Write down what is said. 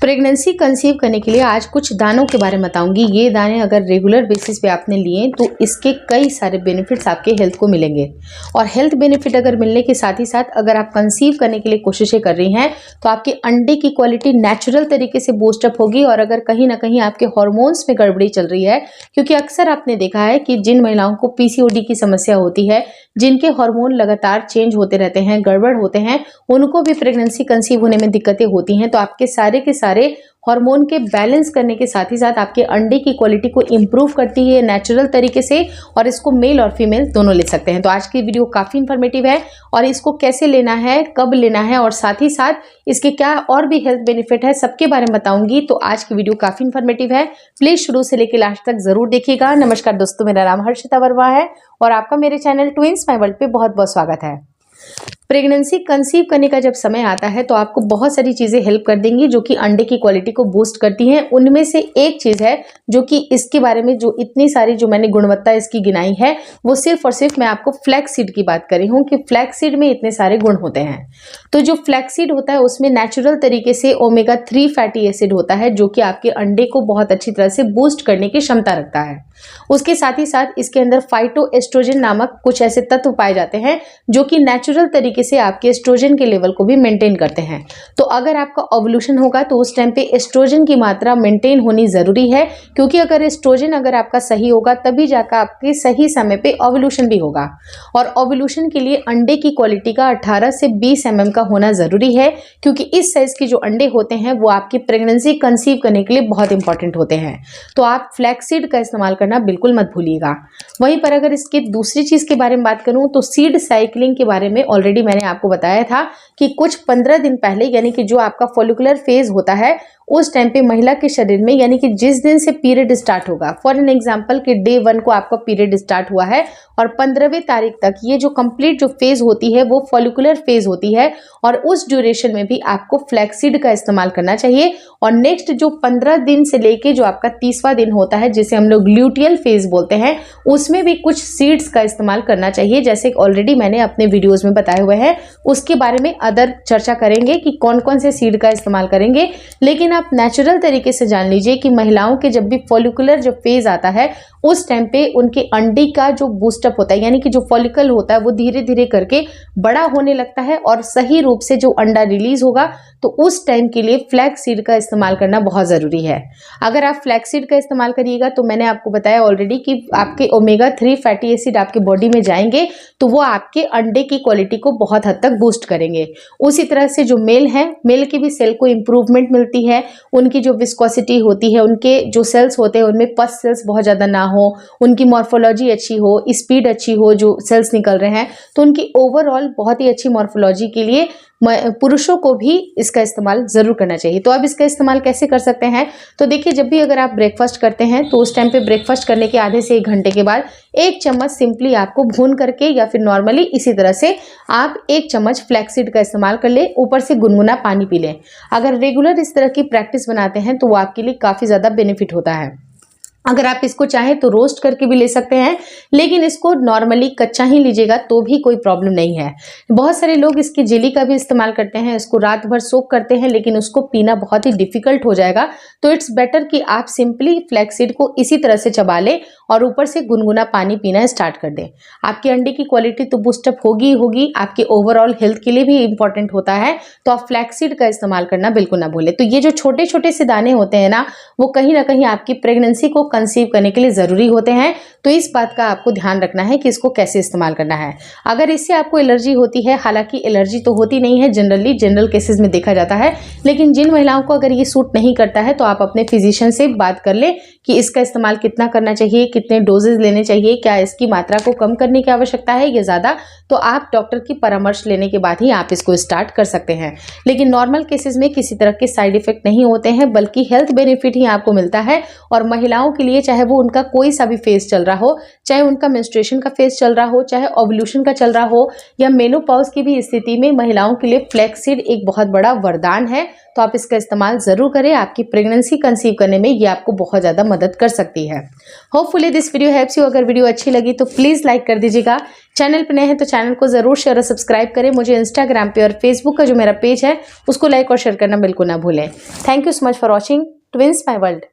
Pregnancy conceive करने के लिए आज कुछ दानों के बारे में बताऊंगी। ये दाने अगर रेगुलर बेसिस पे आपने लिए तो इसके कई सारे बेनिफिट्स आपके हेल्थ को मिलेंगे। और हेल्थ बेनिफिट अगर मिलने के साथ ही साथ अगर आप कंसीव करने के लिए कोशिशें कर रही हैं तो आपके अंडे की क्वालिटी नेचुरल तरीके से बूस्टअप होगी। और अगर कहीं ना कहीं आपके हॉर्मोन्स में गड़बड़ी चल रही है, क्योंकि अक्सर आपने देखा है कि जिन महिलाओं को पीसीओडी की समस्या होती है, जिनके हार्मोन लगातार चेंज होते रहते हैं, गड़बड़ होते हैं, उनको भी प्रेगनेंसी कंसीव होने में दिक्कतें होती हैं। तो आपके सारे के सारे हार्मोन के बैलेंस करने के साथ ही साथ आपके अंडे की क्वालिटी को इंप्रूव करती है नेचुरल तरीके से। और इसको मेल और फीमेल दोनों ले सकते हैं। तो आज की वीडियो काफ़ी इंफॉर्मेटिव है और इसको कैसे लेना है, कब लेना है और साथ ही साथ इसके क्या और भी हेल्थ बेनिफिट है, सबके बारे में बताऊंगी। तो आज की वीडियो काफ़ी इंफॉर्मेटिव है, प्लीज़ शुरू से लेकर लास्ट तक जरूर देखिएगा। नमस्कार दोस्तों, मेरा नाम हर्षिता वर्मा है और आपका मेरे चैनल ट्विंस माय वर्ल्ड पे बहुत बहुत स्वागत है। प्रेगनेंसी कंसीव करने का जब समय आता है तो आपको बहुत सारी चीज़ें हेल्प कर देंगी जो कि अंडे की क्वालिटी को बूस्ट करती हैं। उनमें से एक चीज़ है जो कि इसके बारे में जो इतनी सारी जो मैंने गुणवत्ता इसकी गिनाई है वो सिर्फ और सिर्फ मैं आपको फ्लैक्स सीड की बात करी हूँ कि फ्लैक्स सीड में इतने सारे गुण होते हैं। तो जो फ्लैक्स सीड होता है उसमें नेचुरल तरीके से ओमेगा 3 फैटी एसिड होता है जो कि आपके अंडे को बहुत अच्छी तरह से बूस्ट करने की क्षमता रखता है। उसके साथ ही साथ इसके अंदर फाइटोएस्ट्रोजन नामक कुछ ऐसे तत्व पाए जाते हैं जो कि नेचुरल तरीके से आपके एस्ट्रोजन के लेवल को भी मेंटेन करते हैं। तो अगर आपका ओवुलेशन होगा तो उस टाइम पे एस्ट्रोजन की मात्रा मेंटेन होनी जरूरी है, क्योंकि अगर एस्ट्रोजन अगर आपका सही होगा तभी जाकर आपके सही समय पे ओवुलेशन भी होगा। और ओवुलेशन के लिए अंडे की क्वालिटी का 18 से 20 mm का होना जरूरी है, क्योंकि इस साइज के जो अंडे होते हैं वो आपकी प्रेगनेंसी कंसीव करने के लिए बहुत इंपॉर्टेंट होते हैं। तो आप फ्लैक्सीड का इस्तेमाल करना बिल्कुल मत भूलिएगा। वहीं पर अगर इसके दूसरी चीज के बारे में बात करूं तो सीड साइकिलिंग के बारे में ऑलरेडी मैंने आपको बताया था कि कुछ 15 दिन पहले, यानी कि जो आपका फॉलिकुलर फेज होता है उस टाइम पे महिला के शरीर में, यानी कि जिस दिन से पीरियड स्टार्ट होगा, फॉर एन एग्जांपल कि डे 1 को आपका पीरियड स्टार्ट हुआ है और 15वीं तारीख तक ये जो कंप्लीट जो फेज होती है वो फॉलिकुलर फेज होती है। और उस ड्यूरेशन में भी आपको फ्लैक्सीड का इस्तेमाल करना चाहिए। और नेक्स्ट जो 15 दिन से लेके जो आपका 30वां दिन होता है जिसे हम लोग ल्यूटियल फेज बोलते हैं, उसमें भी कुछ सीड्स का इस्तेमाल करना चाहिए, जैसे ऑलरेडी मैंने अपने वीडियोज में बताए हुए हैं। उसके बारे में अदर चर्चा करेंगे कि कौन कौन से सीड का इस्तेमाल करेंगे। लेकिन आप नेचुरल तरीके से जान लीजिए कि महिलाओं के जब भी फॉलिकुलर जो फेज आता है उस टाइम पे उनके अंडे का जो बूस्टअप होता है, यानी कि जो फॉलिकल होता है वो धीरे धीरे करके बड़ा होने लगता है और सही रूप से जो अंडा रिलीज होगा, तो उस टाइम के लिए फ्लैक्स सीड का इस्तेमाल करना बहुत ज़रूरी है। अगर आप फ्लैक्स सीड का इस्तेमाल करिएगा तो मैंने आपको बताया ऑलरेडी कि आपके ओमेगा 3 फैटी एसिड आपके बॉडी में जाएंगे तो वो आपके अंडे की क्वालिटी को बहुत हद तक बूस्ट करेंगे। उसी तरह से जो मेल है, मेल के भी सेल को इम्प्रूवमेंट मिलती है। उनकी जो विस्कोसिटी होती है, उनके जो सेल्स होते हैं उनमें पस सेल्स बहुत ज़्यादा ना हो, उनकी मॉर्फोलॉजी अच्छी हो, स्पीड अच्छी हो, जो सेल्स निकल रहे हैं तो उनकी ओवरऑल बहुत ही अच्छी मॉर्फोलॉजी के लिए पुरुषों को भी इसका इस्तेमाल ज़रूर करना चाहिए। तो अब इसका इस्तेमाल कैसे कर सकते हैं? तो देखिए, जब भी अगर आप ब्रेकफास्ट करते हैं तो उस टाइम पे ब्रेकफास्ट करने के आधे से 1 घंटे के बाद 1 चम्मच सिंपली आपको भून करके या फिर नॉर्मली इसी तरह से आप 1 चम्मच फ्लैक्सीड का इस्तेमाल कर ले, ऊपर से गुनगुना पानी पी लें। अगर रेगुलर इस तरह की प्रैक्टिस बनाते हैं तो वो आपके लिए काफ़ी ज़्यादा बेनिफिट होता है। अगर आप इसको चाहें तो रोस्ट करके भी ले सकते हैं, लेकिन इसको नॉर्मली कच्चा ही लीजिएगा तो भी कोई प्रॉब्लम नहीं है। बहुत सारे लोग इसकी जेली का भी इस्तेमाल करते हैं, इसको रात भर सोक करते हैं, लेकिन उसको पीना बहुत ही डिफिकल्ट हो जाएगा। तो इट्स बेटर कि आप सिंपली फ्लैक्सीड को इसी तरह से चबा लें और ऊपर से गुनगुना पानी पीना स्टार्ट कर दें। आपके अंडे की क्वालिटी तो बूस्टअप होगी होगी, आपके ओवरऑल हेल्थ के लिए भी इंपॉर्टेंट होता है। तो आप फ्लैक्सीड का इस्तेमाल करना बिल्कुल ना भूलें। तो ये जो छोटे छोटे से दाने होते हैं ना, वो कहीं ना कहीं आपकी प्रेगनेंसी को कंसीव करने के लिए ज़रूरी होते हैं। तो इस बात का आपको ध्यान रखना है कि इसको कैसे इस्तेमाल करना है। अगर इससे आपको एलर्जी होती है, हालांकि एलर्जी तो होती नहीं है जनरली, जनरल केसेस में देखा जाता है, लेकिन जिन महिलाओं को अगर ये सूट नहीं करता है तो आप अपने फिजिशियन से बात कर ले कि इसका इस्तेमाल कितना करना चाहिए, कितने डोजेज लेने चाहिए, क्या इसकी मात्रा को कम करने की आवश्यकता है या ज़्यादा। तो आप डॉक्टर की परामर्श लेने के बाद ही आप इसको स्टार्ट कर सकते हैं। लेकिन नॉर्मल केसेस में किसी तरह के साइड इफेक्ट नहीं होते हैं, बल्कि हेल्थ बेनिफिट ही आपको मिलता है। और महिलाओं के लिए, चाहे वो उनका कोई सा भी फेज चल रहा हो, चाहे उनका मेंस्ट्रुएशन का फेज चल रहा हो, चाहे ओव्यूलेशन का चल रहा हो, या मेनोपॉज की भी स्थिति में महिलाओं के लिए फ्लैक्सीड एक बहुत बड़ा वरदान है। तो आप इसका इस्तेमाल ज़रूर करें, आपकी प्रेगनेंसी कंसीव करने में ये आपको बहुत ज़्यादा मदद कर सकती है। Hopefully this video helps you. अगर वीडियो अच्छी लगी तो प्लीज़ लाइक कर दीजिएगा। चैनल पर नए हैं तो चैनल को ज़रूर शेयर और सब्सक्राइब करें। मुझे इंस्टाग्राम पे और फेसबुक का जो मेरा पेज है उसको लाइक और शेयर करना बिल्कुल ना भूलें। Thank you so much for watching twins my world.